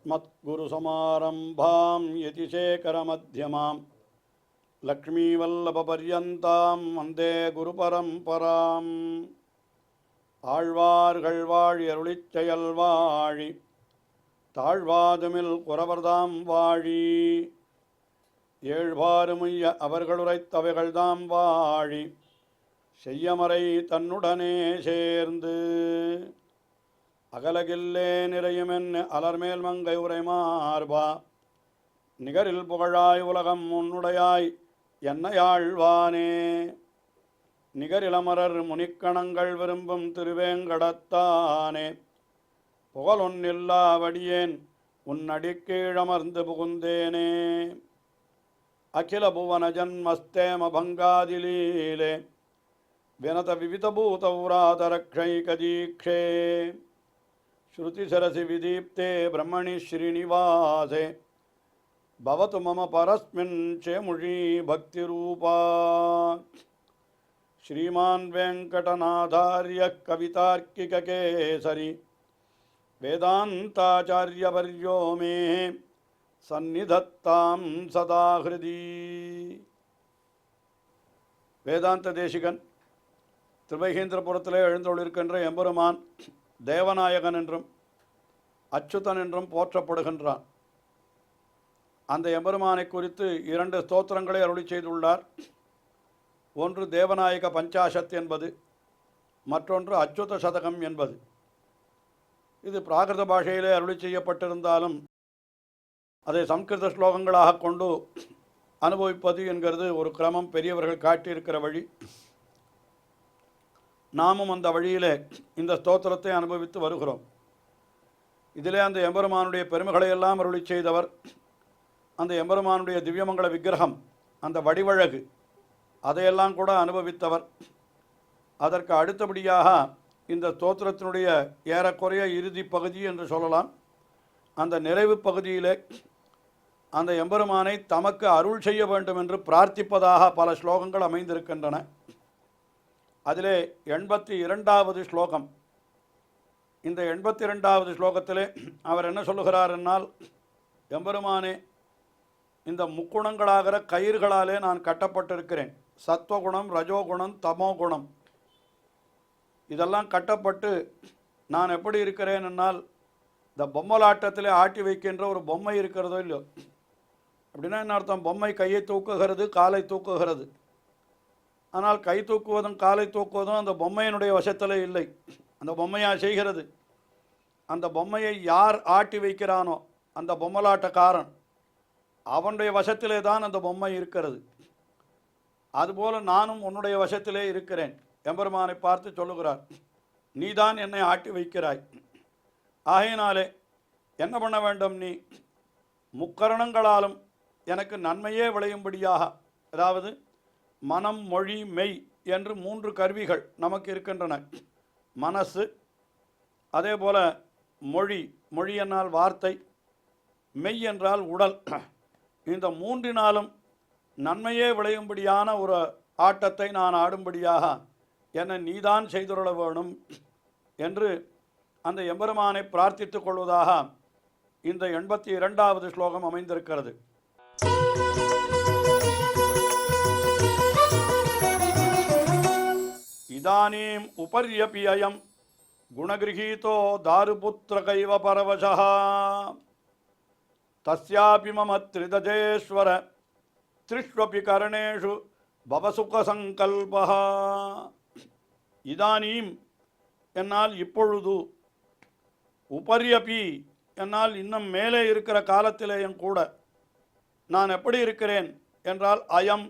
अस्मद्गुरुसमारम्भां यतिशेखरमध्यमां लक्ष्मीवल्लभपर्यन्तां वन्दे गुरुपरम्पराम् ஆழ்வார்கள் வாழி அருளிச் செயல் வாழி தாழ்வாதுமில் குறவர்தாம் வாழி ஏழ்வாறுமுய்ய அவர்களுரைத்தவைகள்தாம் வாழி செய்யமறை தன்னுடனே சேர்ந்து அகலகில்லே நிறையுமென் அலர்மேல் மங்கை உரைமார்பா நிகரில் புகழாய் உலகம் உன்னுடையாய் என்னையாழ்வானே நிகரிலமரர் முனிக்கணங்கள் விரும்பும் திருவேங்கடத்தானே புகழொன்னில்லாவடியேன் உன்னடிக்கீழமர்ந்து புகுந்தேனே அகில புவன ஜன்மஸ்தேம பங்காதிலீலே வினத விவிதபூதௌராதரக்ஷைகதீக்ஷே ஸ்ருதிசரசி விதீப்தே பிரம்மணி ஸ்ரீனிவாசே பவது மம பரஸ்மின் சேமுழி பக்திரூபா श्रीमान वेंकटनाथार्य कवितार्किककेसरी वेदांताचार्यवर्यो मे सन्निधत्तां सदा हृदि வேதாந்த தேசிகன் திருவைகேந்திரபுரத்திலே எழுந்தொழிருக்கின்ற எம்பெருமான் தேவநாயகன் என்றும் அச்சுதன் என்றும் போற்றப்படுகின்றான். அந்த எம்பெருமானை குறித்து 2 ஸ்தோத்திரங்களை அருளி செய்துள்ளார். ஒன்று தேவநாயக பஞ்சாசத் என்பது, மற்றொன்று அச்சுத சதகம் என்பது. இது பிராகிருத பாஷையிலே அருளி செய்யப்பட்டிருந்தாலும் அதை சம்ஸ்கிருத ஸ்லோகங்களாக கொண்டு அனுபவிப்பது என்கிறது ஒரு கிரமம், பெரியவர்கள் காட்டியிருக்கிற வழி. நாமும் அந்த வழியிலே இந்த ஸ்தோத்திரத்தை அனுபவித்து வருகிறோம். இதிலே அந்த எம்பெருமானுடைய பெருமைகளை எல்லாம் அருளி செய்தவர், அந்த எம்பெருமானுடைய திவ்யமங்கள விக்கிரகம், அந்த வடிவழகு, அதையெல்லாம் கூட அனுபவித்தவர். அதற்கு அடுத்தபடியாக இந்த ஸ்தோத்திரத்தினுடைய ஏறக்குறைய இறுதி பகுதி என்று சொல்லலாம். அந்த நிறைவு பகுதியிலே அந்த எம்பெருமானை தமக்கு அருள் செய்ய வேண்டும் என்று பிரார்த்திப்பதாக பல ஸ்லோகங்கள் அமைந்திருக்கின்றன. அதிலே 82வது ஸ்லோகம். இந்த 82வது ஸ்லோகத்திலே அவர் என்ன சொல்லுகிறார் என்னால், எம்பெருமானே, இந்த முக்குணங்களாகிற கயிறுகளாலே நான் கட்டப்பட்டிருக்கிறேன். சத்வகுணம், ரஜோகுணம், தமோகுணம் இதெல்லாம் கட்டப்பட்டு நான் எப்படி இருக்கிறேன் என்னால், இந்த பொம்மலாட்டத்திலே ஆட்டி வைக்கின்ற ஒரு பொம்மை இருக்கிறதோ இல்லையோ, அப்படின்னா என்ன அர்த்தம்? பொம்மை கையை தூக்குகிறது, காலை தூக்குகிறது. ஆனால் கை தூக்குவதும் காலை தூக்குவதும் அந்த பொம்மையினுடைய வசத்தில் இல்லை, அந்த பொம்மையாக செய்கிறது. அந்த பொம்மையை யார் ஆட்டி வைக்கிறானோ அந்த பொம்மலாட்டக்காரன், அவனுடைய வசத்திலே தான் அந்த பொம்மை இருக்கிறது. அதுபோல நானும் உன்னுடைய வசத்திலே இருக்கிறேன். எம்பெருமானை பார்த்து சொல்லுகிறார், நீதான் என்னை ஆட்டி வைக்கிறாய். ஆகையினாலே என்ன பண்ண வேண்டும்? நீ முக்கரணங்களாலும் எனக்கு நன்மையே விளையும்படியாக, அதாவது மனம், மொழி, மெய் என்று 3 கருவிகள் நமக்கு இருக்கின்றன. மனசு, அதே போல மொழி, மொழி என்றால் வார்த்தை, மெய் என்றால் உடல். இந்த 3னாலும் நன்மையே விளையும்படியான ஒரு ஆட்டத்தை நான் ஆடும்படியாக என்னை நீதான் செய்துள்ள வேணும் என்று அந்த எம்பெருமானை பிரார்த்தித்துக் கொள்வதாக இந்த 82வது ஸ்லோகம் அமைந்திருக்கிறது. இதானீம் உபர்யபி அயம் குணகிரகீதோ தாருபுத்ரகைவ பரவசः தஸ்யாபி மம த்ரிதஜேஸ்வர த்ரிஷ்வபி கரணேஷு பவசுக சங்கல்பः. இதானீம் என்னால் இப்பொழுது, உபர்யபி என்னால் இன்னும் மேலே இருக்கிற காலத்திலேயும் கூட நான் எப்படி இருக்கிறேன் என்றால், அயம்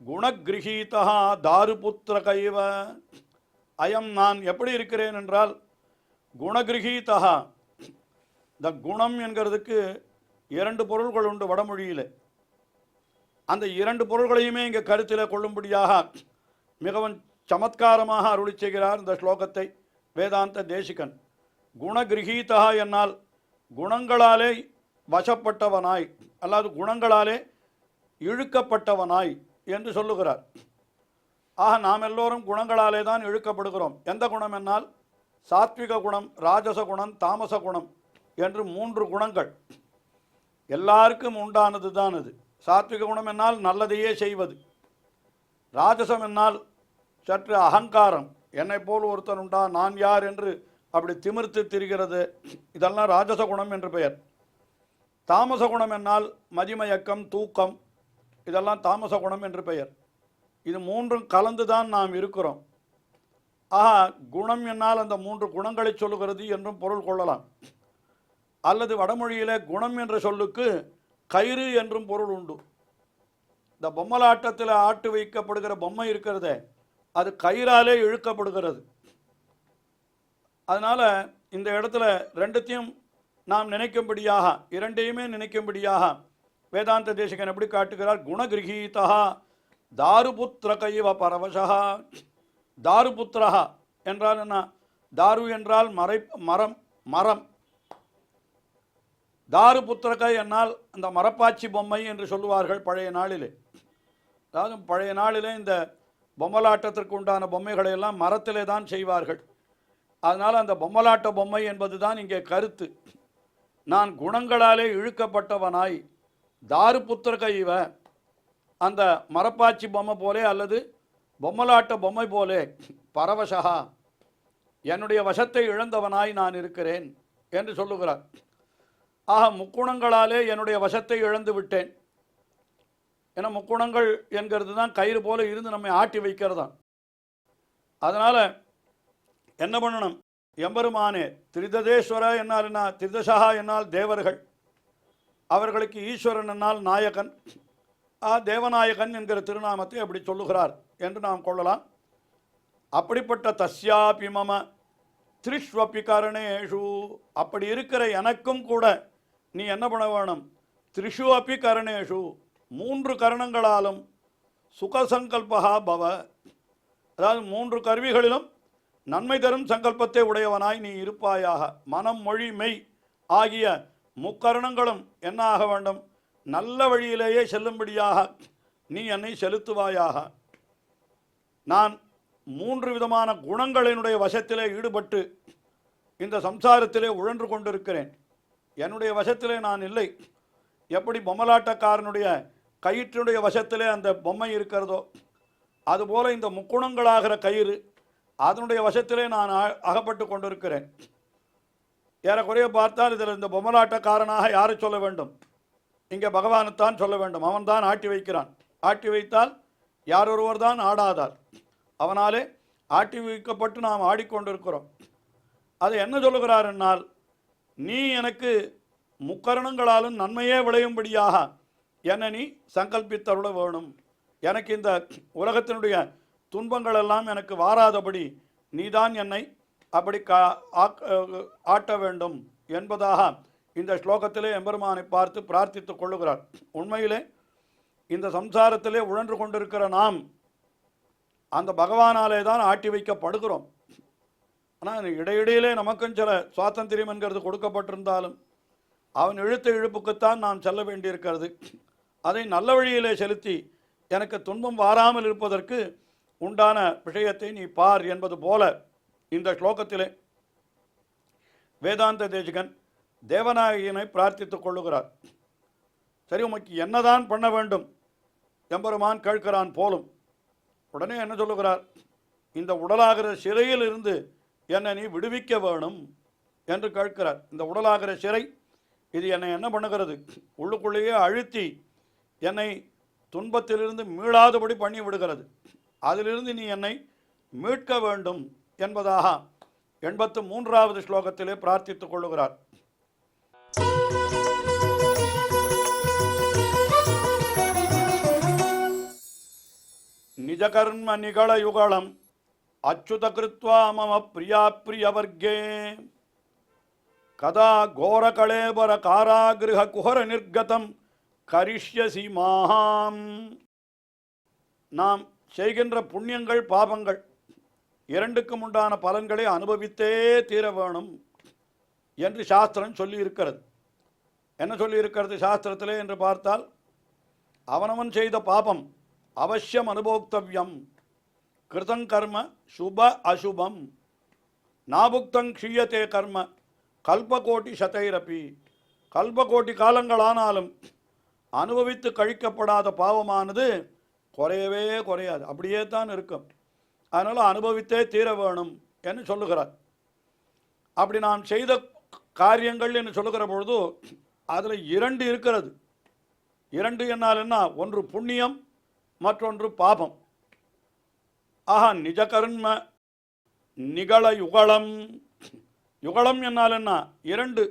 குணகிரகீதா தாருபுத்ரகைவ. அயம் நான் எப்படி இருக்கிறேன் என்றால் குணகிரகீதா. இந்த குணம் என்கிறதுக்கு 2 பொருள்கள் உண்டு வடமொழியில். அந்த 2 பொருள்களையுமே இங்கே கருத்தில் கொள்ளும்படியாக மிகவும் சமத்காரமாக அருளி செய்கிறார் இந்த ஸ்லோகத்தை வேதாந்த தேசிகன். குணகிரகீதா என்னால் குணங்களாலே வசப்பட்டவனாய், அல்லாது குணங்களாலே இழுக்கப்பட்டவனாய் என்று சொல்லுகிறார். ஆக நாம் எல்லோரும் குணங்களாலே தான் இழுக்கப்படுகிறோம். எந்த குணம் என்னால் சாத்விக குணம், ராஜச குணம், தாமச குணம் என்று 3 குணங்கள் எல்லாருக்கும் உண்டானது தான் அது. சாத்விக குணம் என்னால் நல்லதையே செய்வது, ராஜசம் என்னால் சற்று அகங்காரம், என்னை போல் ஒருத்தன் உண்டா, நான் யார் என்று அப்படி திமிர்த்து திரிகிறது, இதெல்லாம் ராஜச குணம் என்று பெயர். தாமச குணம் என்னால் மதிமயக்கம், தூக்கம், இதெல்லாம் தாமச குணம் என்று பெயர். இது 3ம் கலந்து தான் நாம் இருக்கிறோம். ஆஹா, குணம் என்னால் அந்த 3 குணங்களை சொல்லுகிறது என்றும் பொருள் கொள்ளலாம். அல்லது வடமொழியிலே குணம் என்ற சொல்லுக்கு கயிறு என்றும் பொருள் உண்டு. இந்த பொம்மலாட்டத்தில் ஆட்டு வைக்கப்படுகிற பொம்மை இருக்கிறதே, அது கயிறாலே இழுக்கப்படுகிறது. அதனால் இந்த இடத்துல ரெண்டுத்தையும் நாம் நினைக்கும்படியாக, இரண்டையுமே நினைக்கும்படியாக வேதாந்த தேசிகன் எப்படி காட்டுகிறார்? குணகிரகீதா தாருபுத்திர கைவ பரவசா. தாருபுத்திரா என்றால் என்ன? தாரு என்றால் மரம். தாருபுத்திரகை என்னால் அந்த மரப்பாச்சி பொம்மை என்று சொல்லுவார்கள் பழைய நாளிலே. அதாவது பழைய நாளிலே இந்த பொம்மலாட்டத்திற்கு உண்டான பொம்மைகளை எல்லாம் மரத்திலே தான் செய்வார்கள். அதனால் அந்த பொம்மலாட்ட பொம்மை என்பது தான் இங்கே கருத்து. நான் குணங்களாலே இழுக்கப்பட்டவனாய், தாருபுத்திரக இவ, அந்த மரப்பாச்சி பொம்மை போலே அல்லது பொம்மலாட்ட பொம்மை போலே, பரவசகா, என்னுடைய வசத்தை இழந்தவனாய் நான் இருக்கிறேன் என்று சொல்லுகிறார். ஆக முக்குணங்களாலே என்னுடைய வசத்தை இழந்து விட்டேன். ஏன்னா முக்குணங்கள் என்கிறது தான் கயிறு போல இருந்து நம்மை ஆட்டி வைக்கிறதான். அதனால் என்ன பண்ணணும்? எம்பெருமானே, திரிததேஸ்வர என்னால் என்ன, திரிதசகா என்னால் தேவர்கள், அவர்களுக்கு ஈஸ்வரன் என்னால் நாயகன், தேவநாயகன் என்கிற திருநாமத்தை அப்படி சொல்லுகிறார் என்று நாம் கொள்ளலாம். அப்படிப்பட்ட தஸ்யாபி மம த்ரிஷ்வபி கரணேஷு, அப்படி இருக்கிற எனக்கும் கூட நீ என்ன பண்ண வேணும்? த்ரிஷு அப்பி கரணேஷு, 3 கரணங்களாலும் சுகசங்கல்பகா பவ, அதாவது 3 கருவிகளிலும் நன்மை தரும் சங்கல்பத்தை உடையவனாய் நீ இருப்பாயாக. மனம், மொழி, மெய் ஆகிய முக்கரணங்களும் என்ன ஆக வேண்டும்? நல்ல வழியிலேயே செல்லும்படியாக நீ என்னை செலுத்துவாயாக. நான் 3 விதமான குணங்களினுடைய வசத்திலே ஈடுபட்டு இந்த சம்சாரத்திலே உழன்று கொண்டிருக்கிறேன். என்னுடைய வசத்திலே நான் இல்லை. எப்படி பொம்மலாட்டக்காரனுடைய கயிற்றுடைய வசத்திலே அந்த பொம்மை இருக்கிறதோ அதுபோல இந்த முக்குணங்களாகிற கயிறு அதனுடைய வசத்திலே நான் அகப்பட்டு கொண்டிருக்கிறேன். ஏறக்குறைய பார்த்தால் இதில் இந்த பொம்மலாட்டக்காரனாக யாரை சொல்ல வேண்டும்? இங்கே பகவானைத்தான் சொல்ல வேண்டும். அவன்தான் ஆட்டி வைக்கிறான். ஆட்டி வைத்தால் யாரொருவர் தான் ஆடாதார். அவனாலே ஆட்டி வைக்கப்பட்டு நாம் ஆடிக்கொண்டிருக்கிறோம். அது என்ன சொல்லுகிறார் என்னால், நீ எனக்கு முக்கரணங்களாலும் நன்மையே விளையும்படியாக என்னை நீ சங்கல்பித்தருள வேணும். எனக்கு இந்த உலகத்தினுடைய துன்பங்களெல்லாம் எனக்கு வாராதபடி நீதான் என்னை அப்படி ஆட்ட வேண்டும் என்பதாக இந்த ஸ்லோகத்திலே எம்பெருமானை பார்த்து பிரார்த்தித்து கொள்ளுகிறார். உண்மையிலே இந்த சம்சாரத்திலே உழன்று கொண்டிருக்கிற நாம் அந்த பகவானாலே தான் ஆட்டி வைக்கப்படுகிறோம். ஆனால் இடையிடையிலே நமக்கும் சில சுவாதந்திரியம் என்கிறது கொடுக்கப்பட்டிருந்தாலும் அவன் இழுத்த இழுப்புக்குத்தான் நாம் செல்ல வேண்டியிருக்கிறது. அதை நல்ல வழியிலே செலுத்தி எனக்கு துன்பம் வாராமல் இருப்பதற்கு உண்டான விஷயத்தை நீ பார் என்பது போல இந்த ஸ்லோகத்திலே வேதாந்த தேசிகன் தேவநாயகனை பிரார்த்தித்துக் கொள்ளுகிறார். சரி, உமக்கு என்னதான் பண்ண வேண்டும் எம்பெருமான் கேட்கிறான் போலும். உடனே என்ன சொல்லுகிறார்? இந்த உடலாகிற சிறையில் இருந்து என்னை நீ விடுவிக்க வேணும் என்று கேட்கிறார். இந்த உடலாகிற சிறை இது என்னை என்ன பண்ணுகிறது? உள்ளுக்குள்ளேயே அழுத்தி என்னை துன்பத்திலிருந்து மீளாதபடி பண்ணி விடுகிறது. அதிலிருந்து நீ என்னை மீட்க வேண்டும் என்பதாக 83வது ஸ்லோகத்திலே பிரார்த்தித்துக் கொள்ளுகிறார். நிஜகர்ம நிகழ யுகலம் அச்சுத கிருத்வா மம பிரியா பிரியவர்கே கதா கோர கலேபர காராகிருஹ குஹர நிர்கதம் கரிஷ்யசி மாஹாம். நாம் செய்கின்ற புண்ணியங்கள் பாபங்கள் இரண்டுக்கும் உண்டான பலன்களை அனுபவித்தே தீர வேணும் என்று சாஸ்திரம் சொல்லி இருக்கிறது. என்ன சொல்லி இருக்கிறது சாஸ்திரத்திலே என்று பார்த்தால், அவனவன் செய்த பாபம் அவசியம் அனுபோக்தவ்யம், கிருதங் கர்ம சுப அசுபம் நாபுக்தங் க்ஷீயத்தே கர்ம கல்பகோட்டி சதைரப்பி, கல்பகோட்டி காலங்களானாலும் அனுபவித்து கழிக்கப்படாத பாவமானது குறையவே குறையாது, அப்படியே தான் இருக்கும். அதனால் அனுபவித்தே தீர வேணும் என்று சொல்லுகிறார். அப்படி நாம் செய்த காரியங்கள் என்று சொல்லுகிற பொழுது அதில் இரண்டு இருக்கிறது. இரண்டு என்னால் என்ன? ஒன்று புண்ணியம், மற்றொன்று பாபம். ஆஹா, நிஜ கர்ம நிகழ யுகலம். யுகலம் என்னால் என்ன? இரண்டு.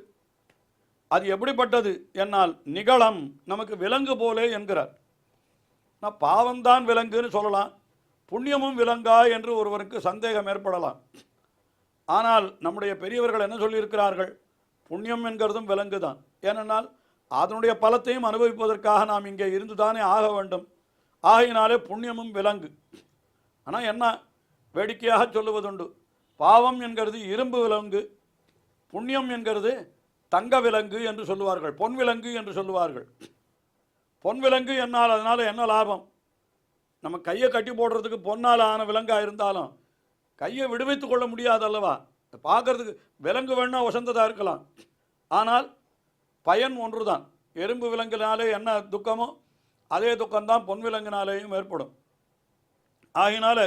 அது எப்படிப்பட்டது என்னால் நிகழம், நமக்கு விலங்கு போலே என்கிறார். நான் பாவம்தான் விலங்குன்னு சொல்லலாம், புண்ணியமும் விலங்கா என்று ஒருவருக்கு சந்தேகம் ஏற்படலாம். ஆனால் நம்முடைய பெரியவர்கள் என்ன சொல்லியிருக்கிறார்கள்? புண்ணியம் என்கிறதும் விலங்கு தான். ஏனென்றால் அதனுடைய பலத்தையும் அனுபவிப்பதற்காக நாம் இங்கே இருந்து தானே ஆக வேண்டும். ஆகையினாலே புண்ணியமும் விலங்கு. ஆனால் என்ன வேடிக்கையாக சொல்லுவதுண்டு, பாவம் என்கிறது இரும்பு விலங்கு, புண்ணியம் என்கிறது தங்க விலங்கு என்று சொல்லுவார்கள், பொன் விலங்கு என்று சொல்லுவார்கள். பொன் விலங்கு என்னால் அதனால் என்ன லாபம்? நம்ம கையை கட்டி போடுறதுக்கு பொன்னால் ஆன விலங்காக இருந்தாலும் கையை விடுவித்து கொள்ள முடியாது அல்லவா? பார்க்கறதுக்கு விலங்கு வேணால் வசந்ததாக இருக்கலாம், ஆனால் பயன் ஒன்று தான். எறும்பு விலங்கினாலே என்ன துக்கமோ அதே துக்கம்தான் பொன் விலங்கினாலேயும் ஏற்படும். ஆகினால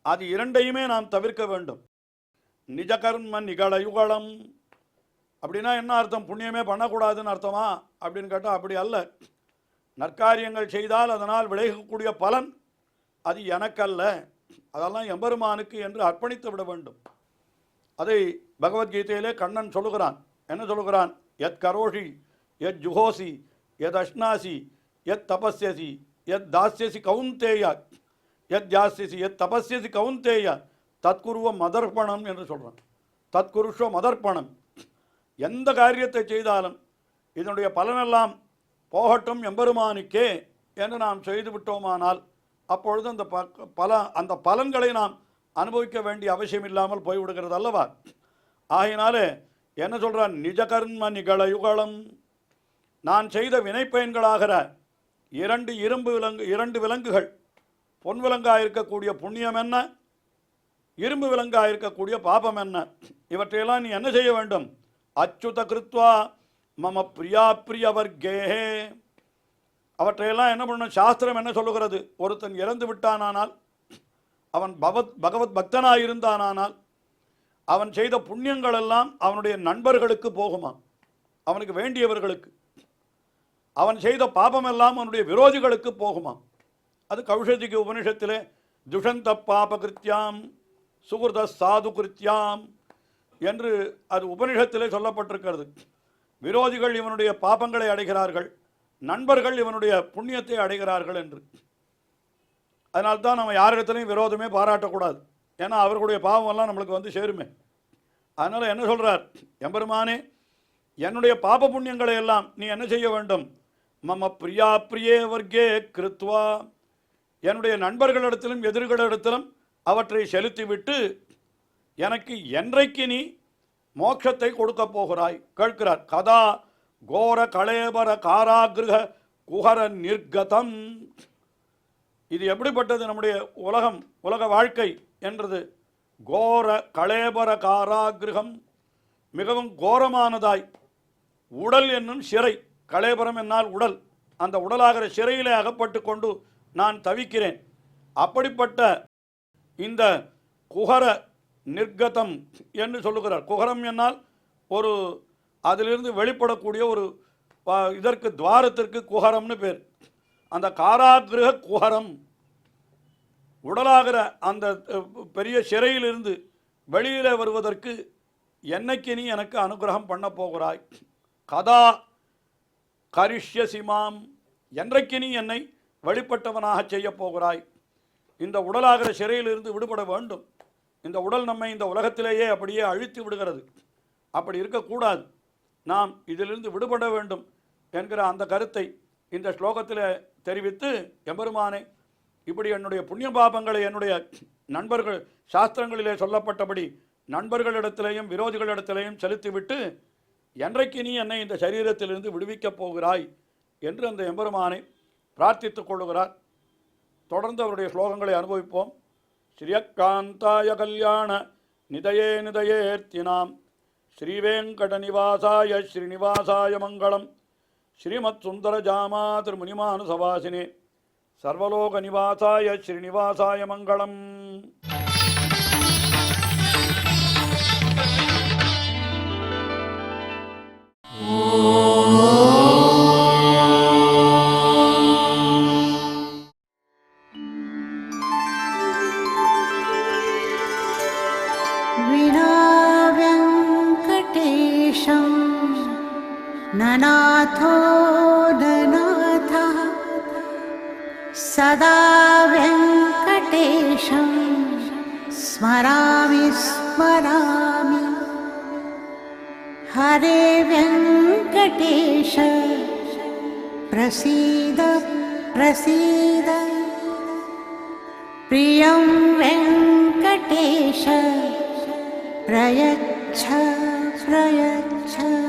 அது இரண்டையுமே நாம் தவிர்க்க வேண்டும். நிஜ கர்ம நிகழ யுகலம் அப்படின்னா என்ன அர்த்தம்? புண்ணியமே பண்ணக்கூடாதுன்னு அர்த்தமா அப்படின்னு கேட்டால் அப்படி அல்ல. நற்காரியங்கள் செய்தால் அதனால் விளையக்கூடிய பலன் அது எனக்கல்ல, அதெல்லாம் எம்பெருமானுக்கு என்று அர்ப்பணித்து விட வேண்டும். அதை பகவத்கீதையிலே கண்ணன் சொல்லுகிறான். என்ன சொல்லுகிறான்? எத் கரோஷி எத் ஜுஹோசி எத் அஷ்னாசி எத் தபஸ்யசி எத் தாஸ்யசி கவுந்தேய எத் ஜாஸ்யசி எத் தபஸ்யசி கவுந்தேய தற்குருவ மதர்ப்பணம் என்று சொல்கிறான். தற்குருஷ மதர்ப்பணம். எந்த காரியத்தை செய்தாலும் இதனுடைய பலனெல்லாம் போகட்டும் எம்பெருமானுக்கே என்று நாம் செய்து விட்டோமானால் அப்பொழுது அந்த பலன்களை நாம் அனுபவிக்க வேண்டிய அவசியம் இல்லாமல் போய்விடுகிறது அல்லவா? ஆகினாலே என்ன சொல்கிறான்? நிஜ கர்ம நிகழ யுகலம். நான் செய்த வினைப்பயன்களாகிற இரண்டு விலங்குகள், பொன் விலங்காக இருக்கக்கூடிய புண்ணியம் என்ன, இரும்பு விலங்காக இருக்கக்கூடிய பாபம் என்ன, இவற்றையெல்லாம் நீ என்ன செய்ய வேண்டும்? அச்சுத கிருத்வா மம பிரியா பிரிய வர்க்கே. அவற்றையெல்லாம் என்ன பண்ணணும்? சாஸ்திரம் என்ன சொல்லுகிறது? ஒருத்தன் இறந்து விட்டானானால், அவன் பகவத் பக்தனாக இருந்தானானால் அவன் செய்த புண்ணியங்கள் எல்லாம் அவனுடைய நண்பர்களுக்கு போகுமா, அவனுக்கு வேண்டியவர்களுக்கு. அவன் செய்த பாபமெல்லாம் அவனுடைய விரோதிகளுக்கு போகுமா. அது கௌஷதிக்கு உபனிஷத்திலே துஷந்த பாப கிருத்தியாம் சுகிருத சாது கிருத்தியாம் என்று அது உபனிஷத்திலே சொல்லப்பட்டிருக்கிறது. விரோதிகள் இவனுடைய பாபங்களை அடைகிறார்கள், நண்பர்கள் இவனுடைய புண்ணியத்தை அடைகிறார்கள் என்று. அதனால்தான் நம்ம யாரிடத்துலையும் விரோதமே பாராட்டக்கூடாது. ஏன்னா அவர்களுடைய பாவமெல்லாம் நம்மளுக்கு வந்து சேருமே. அதனால் என்ன சொல்கிறார்? எம்பெருமானே, என்னுடைய பாப புண்ணியங்களை எல்லாம் நீ என்ன செய்ய வேண்டும்? மம பிரியா பிரியே வர்க்கே கிருத்வா. என்னுடைய நண்பர்களிடத்திலும் எதிர்களிடத்திலும் அவற்றை செலுத்திவிட்டு எனக்கு என்றைக்கு நீ மோட்சத்தை கொடுக்க போகிறாய் கேட்கிறார். கதா கோர கலேபர காராகிருக குஹர நிர்கதம். இது எப்படிப்பட்டது? நம்முடைய உலக வாழ்க்கை என்றது கோர கலேபர காராகிருகம், மிகவும் கோரமானதாய் உடல் என்னும் சிறை. கலேபரம் என்னால் உடல். அந்த உடலாகிற சிறையிலே அகப்பட்டு கொண்டு நான் தவிக்கிறேன். அப்படிப்பட்ட இந்த குஹர நிர்கதம் என்று சொல்லுகிறார். குஹரம் என்னால் ஒரு அதிலிருந்து வெளிப்படக்கூடிய ஒரு இதற்கு துவாரத்திற்கு குஹரம்னு பேர். அந்த காராகிருக குஹரம், உடலாகிற அந்த பெரிய சிறையிலிருந்து வெளியில் வருவதற்கு என்னைக்கு நீ எனக்கு அனுகிரகம் பண்ண போகிறாய்? கதா கரிஷ்யசிமாம், என்றைக்கு நீ என்னை வெளிப்பட்டவனாக செய்ய போகிறாய்? இந்த உடலாகிற சிறையிலிருந்து விடுபட வேண்டும். இந்த உடல் நம்மை இந்த உலகத்திலேயே அப்படியே அழித்து விடுகிறது. அப்படி இருக்கக்கூடாது. நாம் இதிலிருந்து விடுபட வேண்டும் என்கிற அந்த கருத்தை இந்த ஸ்லோகத்தில் தெரிவித்து, எம்பெருமானே, இப்படி என்னுடைய புண்ணிய பாபங்களை என்னுடைய நண்பர்கள் சாஸ்திரங்களிலே சொல்லப்பட்டபடி நண்பர்களிடத்திலேயும் விரோதிகளிடத்திலேயும் செலுத்திவிட்டு என்றைக்கு நீ என்னை இந்த சரீரத்திலிருந்து விடுவிக்கப் போகிறாய் என்று அந்த எம்பெருமானை பிரார்த்தித்துக் கொள்ளுகிறார். தொடர்ந்து அவருடைய ஸ்லோகங்களை அனுபவிப்போம். ஸ்ரீயக்காந்தாய கல்யாண நிதயே நிதயேர்த்தினாம் ஸ்ரீவேங்கடநிவாசாய ஸ்ரீனிவாசாய மங்களம். ஸ்ரீமத் சுந்தரஜாமா திருமுனிமானுசவாசினே சர்வலோகநிவாசாய ஸ்ரீனிவாசாய மங்களம். विनाव्यङ्कटेशं ननाथो ननाथः सदा व्यङ्कटेशं स्मरामि स्मरामि. हरे व्यङ्कटेश प्रसीद प्रसीद. प्रियं वेङ्कटेश प्रयच्छ प्रयच्छ.